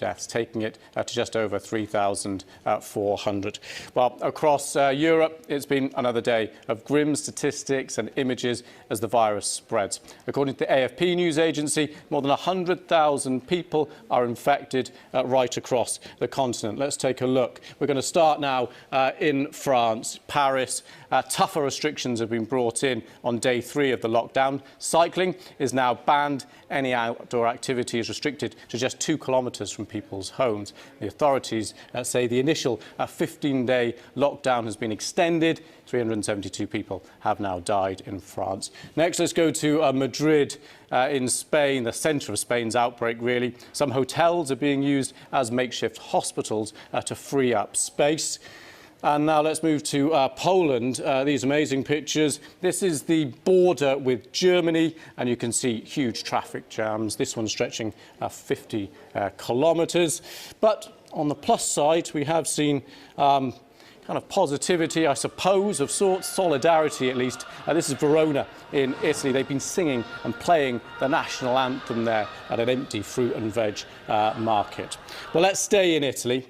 deaths, taking it to just over 3,400. Well, across Europe, it's been another day of grim statistics and images as the virus spreads. According to the AFP news agency, more than 100,000 people are infected right across the continent. Let's take a look. We're going to start now in France, Paris. Tougher restrictions have been brought in on day 3 of the lockdown. Cycling is now banned. Any outdoor activity is restricted to just 2 kilometres from people's homes. The authorities say the initial 15-day lockdown has been extended. 372 people have now died in France. Next, let's go to Madrid in Spain, the centre of Spain's outbreak, really. Some hotels are being used as makeshift hospitals to free up space. And now let's move to Poland. These amazing pictures. This is the border with Germany, and you can see huge traffic jams. This one stretching 50 kilometres. But on the plus side, we have seen kind of positivity, I suppose, of sorts, solidarity at least. This is Verona in Italy. They've been singing and playing the national anthem there at an empty fruit and veg market. Well, let's stay in Italy.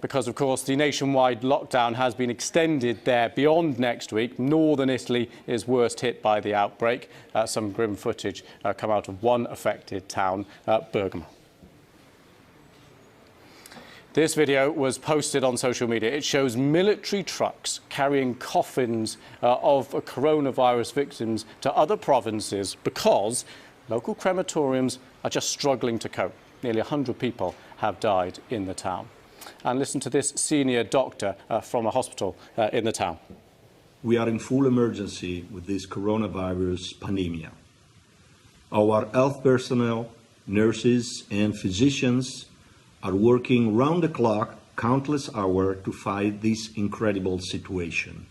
Because, of course, the nationwide lockdown has been extended there beyond next week. Northern Italy is worst hit by the outbreak. Some grim footage come out of one affected town, Bergamo. This video was posted on social media. It shows military trucks carrying coffins of coronavirus victims to other provinces because local crematoriums are just struggling to cope. Nearly 100 people have died in the town. And listen to this senior doctor from a hospital in the town. We are in full emergency with this coronavirus pandemic. Our health personnel, nurses and physicians are working round the clock, countless hours to fight this incredible situation.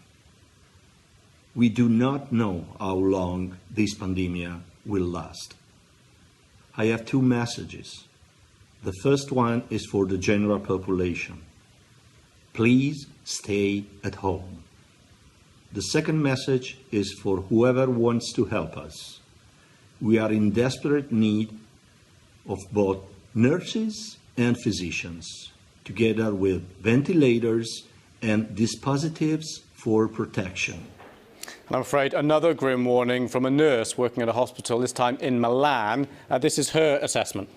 We do not know how long this pandemic will last. I have 2 messages. The first one is for the general population. Please stay at home. The second message is for whoever wants to help us. We are in desperate need of both nurses and physicians, together with ventilators and dispositives for protection. I'm afraid another grim warning from a nurse working at a hospital, this time in Milan. This is her assessment.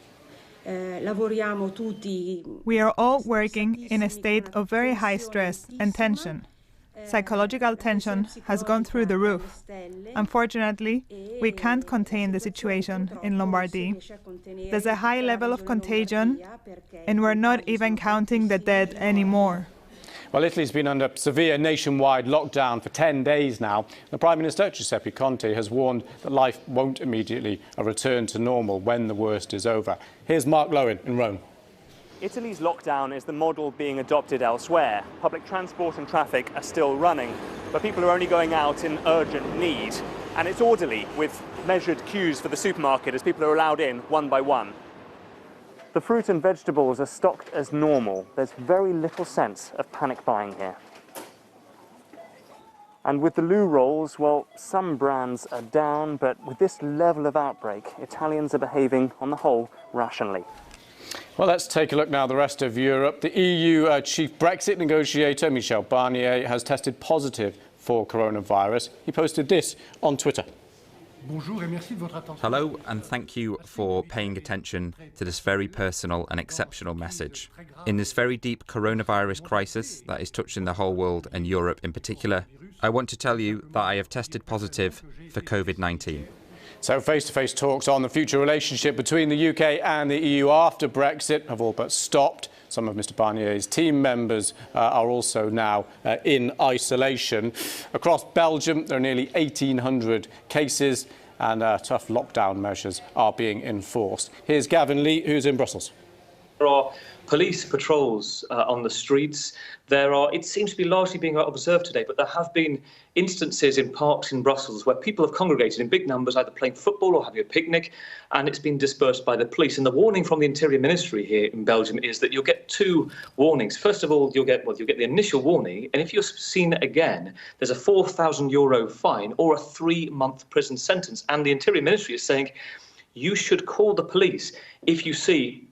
We are all working in a state of very high stress and tension. Psychological tension has gone through the roof. Unfortunately, we can't contain the situation in Lombardy. There's a high level of contagion, and we're not even counting the dead anymore. Well, Italy's been under severe nationwide lockdown for 10 days now. The Prime Minister, Giuseppe Conte, has warned that life won't immediately return to normal when the worst is over. Here's Mark Lowen in Rome. Italy's lockdown is the model being adopted elsewhere. Public transport and traffic are still running, but people are only going out in urgent need. And it's orderly, with measured queues for the supermarket as people are allowed in one by one. The fruit and vegetables are stocked as normal. There's very little sense of panic buying here. And with the loo rolls, well, some brands are down, but with this level of outbreak, Italians are behaving, on the whole, rationally. Well, let's take a look now at the rest of Europe. The EU chief Brexit negotiator, Michel Barnier, has tested positive for coronavirus. He posted this on Twitter. Hello, and thank you for paying attention to this very personal and exceptional message. In this very deep coronavirus crisis that is touching the whole world and Europe in particular, I want to tell you that I have tested positive for COVID-19. So face-to-face talks on the future relationship between the UK and the EU after Brexit have all but stopped. Some of Mr Barnier's team members are also now in isolation. Across Belgium, there are nearly 1,800 cases and tough lockdown measures are being enforced. Here's Gavin Lee, who's in Brussels. There are police patrols on the streets. It seems to be largely being observed today, but there have been instances in parks in Brussels where people have congregated in big numbers, either playing football or having a picnic, and it's been dispersed by the police. And the warning from the Interior Ministry here in Belgium is that you'll get 2 warnings. First of all, you'll get the initial warning, and if you're seen again, there's a €4,000 fine or a 3-month prison sentence. And the Interior Ministry is saying you should call the police if you see